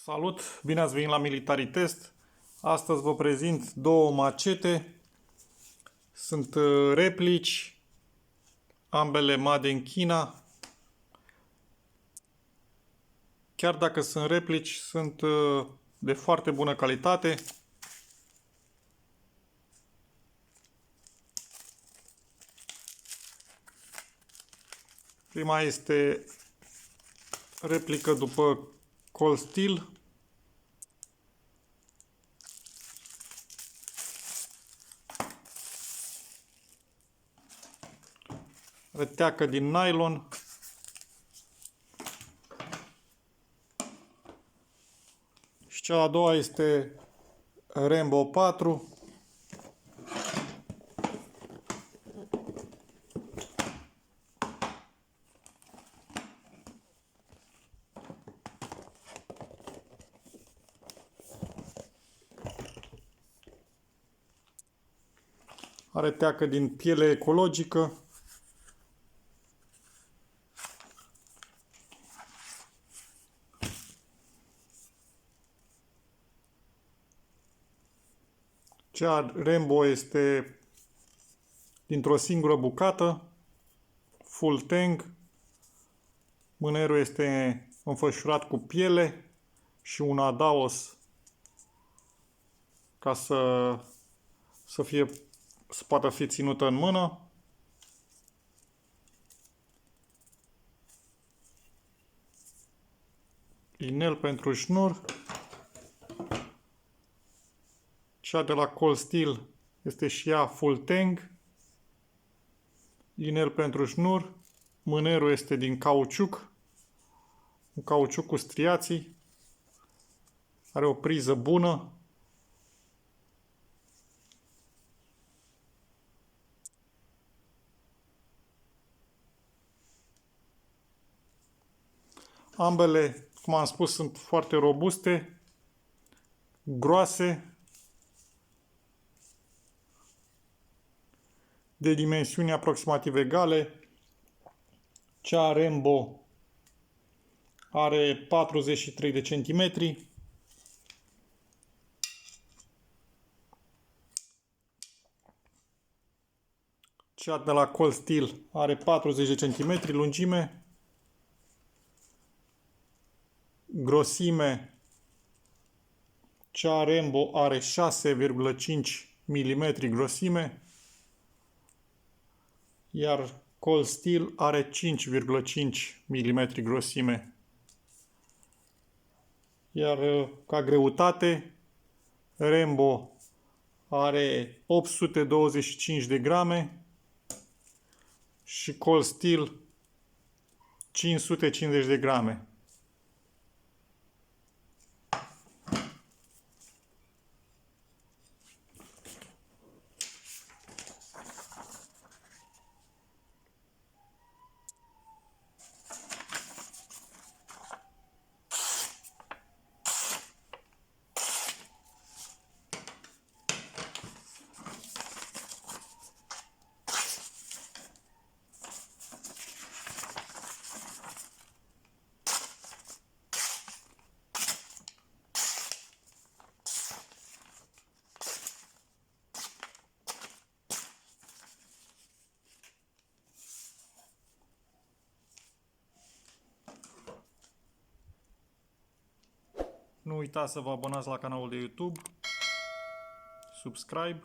Salut! Bine ați venit la Military Test. Astăzi vă prezint două macete. Sunt replici, ambele made in China. Chiar dacă sunt replici, sunt de foarte bună calitate. Prima este replică după Cold Steel. Reteacă din nylon. Și cea a doua este Rainbow 4. Are teacă din piele ecologică. Cea Rainbow este dintr-o singură bucată, full tang. Mânerul este înfășurat cu piele și un adaos ca să poată fi ținută în mână. Inel pentru șnur. Cea de la Cold Steel este și ea full tang. Inel pentru șnur. Mânerul este din cauciuc. Un cauciuc cu striații. Are o priză bună. Ambele, cum am spus, sunt foarte robuste, groase, de dimensiuni aproximativ egale. Cea Rainbow are 43 de centimetri. Cea de la Cold Steel are 40 de centimetri lungime. Grosime, cea Rainbow are 6,5 mm grosime, iar Cold Steel are 5,5 mm grosime. Iar ca greutate, Rainbow are 825 de grame și Cold Steel 550 de grame. Nu uitați să vă abonați la canalul de YouTube, subscribe